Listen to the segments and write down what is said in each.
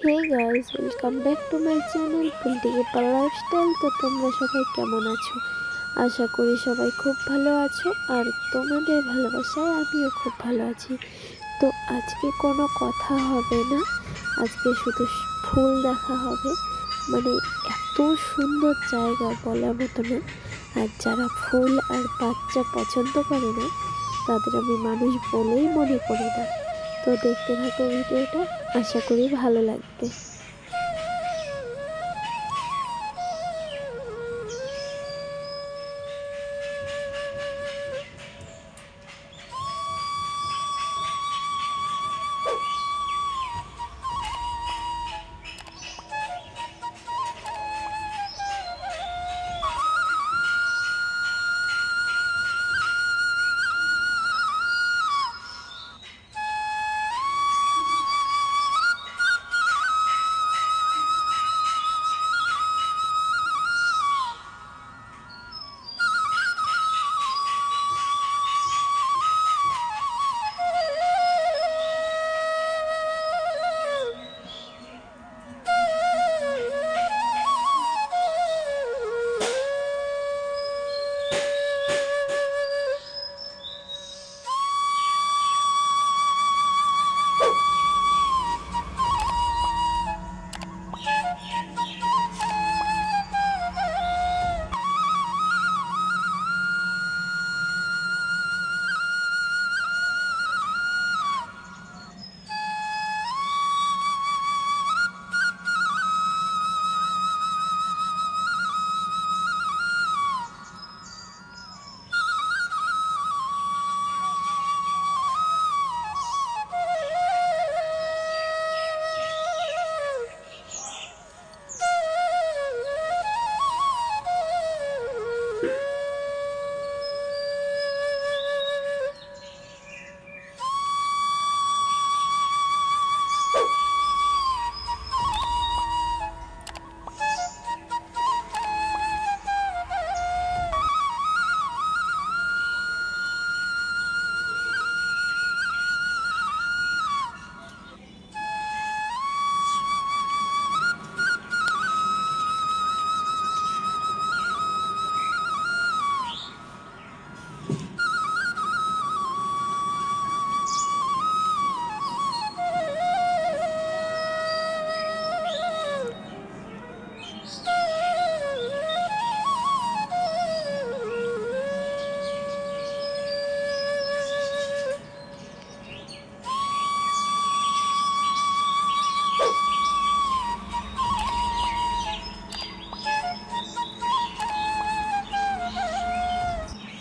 Hey guys, welcome back to my channel political lifestyle. তো তোমরা সবাই কেমন আছো? আশা করি সবাই খুব ভালো আছো, আর তোমাদের ভালোবাসায় আমিও খুব ভালো আছি। তো আজকে কোনো কথা হবে না, আজকে শুধু ফুল দেখা হবে। মানে এত সুন্দর জায়গা বলার মতো না। আর যারা ফুল আর বাচ্চা পছন্দ করে না, তাদের আমি মানুষ বলেই মনে করি না। তো দেখতে থাকো ভিডিওটা, আশা করি ভালো লাগবে।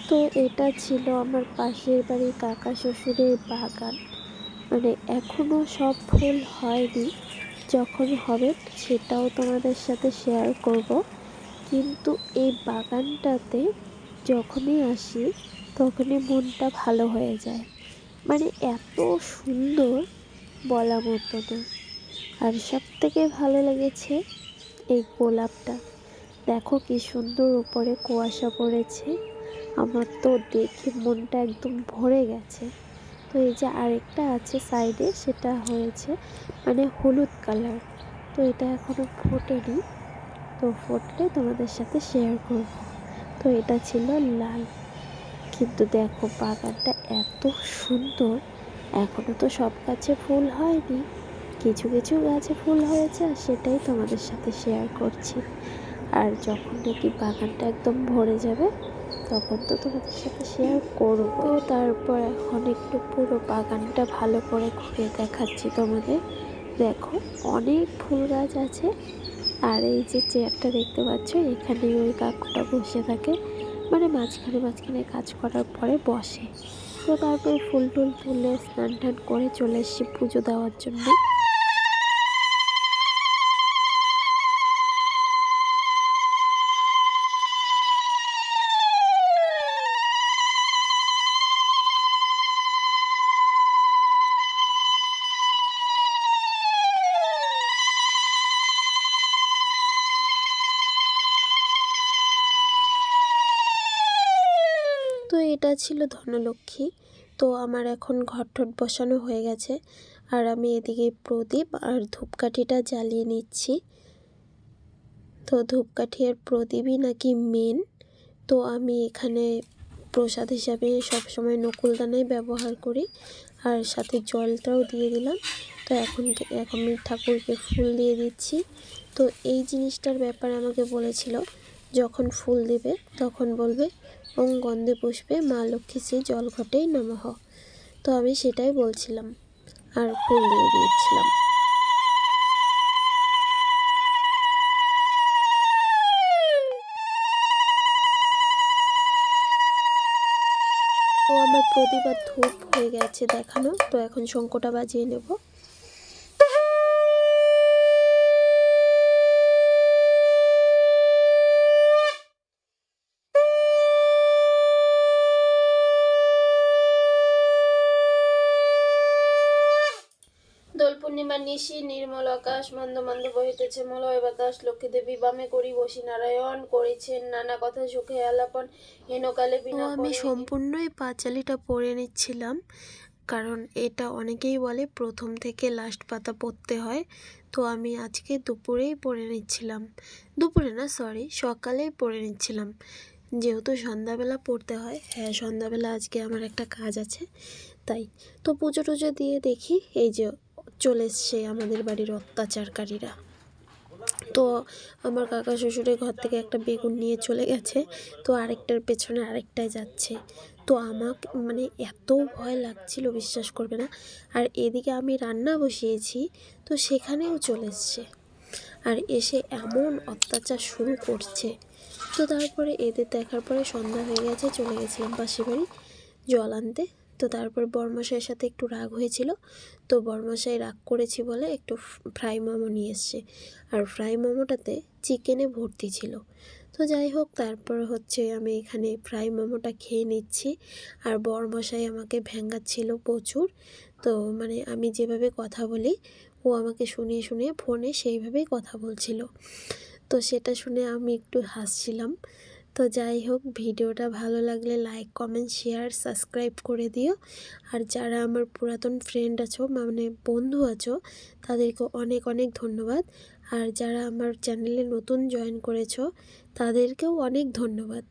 তো এটা ছিল আমার পাশের বাড়ির কাকা শ্বশুরের বাগান। মানে এখনো সব ফুল হয়নি, যখন হবে সেটাও তোমাদের সাথে শেয়ার করব। কিন্তু এই বাগানটাতে যখনই আসি তখনই মনটা ভালো হয়ে যায়। মানে এত সুন্দর, বলা মতো না। আর সব থেকে ভালো লেগেছে এই গোলাপটা। দেখো কি সুন্দর উপরে কুয়াশা পড়েছে, আমার তো দেখে মনটা একদম ভরে গেছে। তো এই যে আরেকটা আছে সাইডে, সেটা হয়েছে মানে হলুদ কালার। তো এটা এখনো ফোটেনি, তো ফুটলে তোমাদের সাথে শেয়ার করব। তো এটা ছিল লাল। কিন্তু দেখো বাগানটা এত সুন্দর। এখনো তো সব গাছে ফুল হয়নি, কিছু কিছু গাছে ফুল হয়েছে, আর সেটাই তোমাদের সাথে শেয়ার করছি। আর যখন নাকি বাগানটা একদম ভরে যাবে তখন তো তোমাদের সাথে শেয়ার করব। তো তারপর এখন একটু পুরো বাগানটা ভালো করে ঘুরে দেখাচ্ছি তোমাদের। দেখো অনেক ফুল গাছ আছে, আর এই যে চেয়ারটা দেখতে পাচ্ছ, এখানে ওই কাকুটা বসে থাকে। মানে মাঝখানে মাঝখানে কাজ করার পরে বসে। তো তারপর ফুল টুল তুলে স্নান টান করে চলে এসেছি পুজো দেওয়ার জন্য। তো এটা ছিল ধনলক্ষ্মী। তো আমার এখন ঘট ঠট বসানো হয়ে গেছে, আর আমি এদিকে প্রদীপ আর ধূপকাঠিটা জ্বালিয়ে নিচ্ছি। তো ধূপকাঠি আর প্রদীপই নাকি মেন। তো আমি এখানে প্রসাদ হিসাবে সবসময় নকুলদানাই ব্যবহার করি, আর সাথে জলটাও দিয়ে দিলাম। তো এখন আমি ঠাকুরকে ফুল দিয়ে দিচ্ছি। তো এই জিনিসটার ব্যাপারে আমাকে বলেছিল, যখন ফুল দেবে তখন বলবে ওং গন্ধে পুষ্পে মা লক্ষ্মী শ্রী জলঘটেই নমঃ। তো আমি সেটাই বলছিলাম আর ফুল দিয়ে দিয়েছিলাম। তো আমার প্রদীপ আর ধূপ হয়ে গেছে দেখানো। তো এখন শঙ্খটা বাজিয়ে নেব। দোল পূর্ণিমার নিশি, নির্মল আকাশ, মন্দ মন্দ বহিতেছে মলয় বাতাস। লক্ষ্মী দেবী বামে করি বসি নারায়ণ, করেছেন নানা কথা সুখে আলাপন হেনকালে বিনা। আমি সম্পূর্ণই পাঁচালিটা পড়ে নিচ্ছিলাম, কারণ এটা অনেকেই বলে প্রথম থেকে লাস্ট পাতা পড়তে হয়। তো আমি আজকে দুপুরেই পড়ে নিচ্ছিলাম, দুপুরে না সরি সকালেই পড়ে নিচ্ছিলাম, যেহেতু সন্ধ্যাবেলা পড়তে হয়। হ্যাঁ, সন্ধ্যাবেলা আজকে আমার একটা কাজ আছে তাই। তো পুজো টুজো দিয়ে দেখি এই যে চলে এসছে আমাদের বাড়ির অত্যাচারকারীরা। তো আমার কাকা শ্বশুরের ঘর থেকে একটা বেগুন নিয়ে চলে গেছে, তো আরেকটার পেছনে আরেকটায় যাচ্ছে। তো আমাকে মানে এত ভয় লাগছিল বিশ্বাস করবে না। আর এদিকে আমি রান্না বসিয়েছি, তো সেখানেও চলে এসছে আর এসে এমন অত্যাচার শুরু করছে। তো তারপরে এদের দেখার পরে সন্ধ্যা হয়ে গেছে, চলে গেছিলাম পাশের বাড়ি জল আনতে। তো তারপর বরমশাইয়ের সাথে একটু রাগ হয়েছিল, তো বরমশাই রাগ করেছি বলে একটু ফ্রাই মোমো নিয়ে এসছে, আর ফ্রাই মোমোটাতে চিকেনে ভর্তি ছিল। তো যাই হোক, তারপর হচ্ছে আমি এখানে ফ্রাই মোমোটা খেয়ে নিচ্ছি, আর বরমশাই আমাকে ভেঙ্গাচ্ছিল প্রচুর। তো মানে আমি যেভাবে কথা বলি ও আমাকে শুনিয়ে শুনিয়ে ফোনে সেইভাবেই কথা বলছিল। তো সেটা শুনে আমি একটু হাসছিলাম। তো যাই হোক, ভিডিওটা ভালো লাগলে লাইক কমেন্ট শেয়ার সাবস্ক্রাইব করে দিও। আর যারা আমার পুরাতন ফ্রেন্ড আছো মানে বন্ধু আছো, তাদেরকে অনেক অনেক ধন্যবাদ। আর যারা আমার চ্যানেলে নতুন জয়েন করেছো তাদেরকেও অনেক ধন্যবাদ।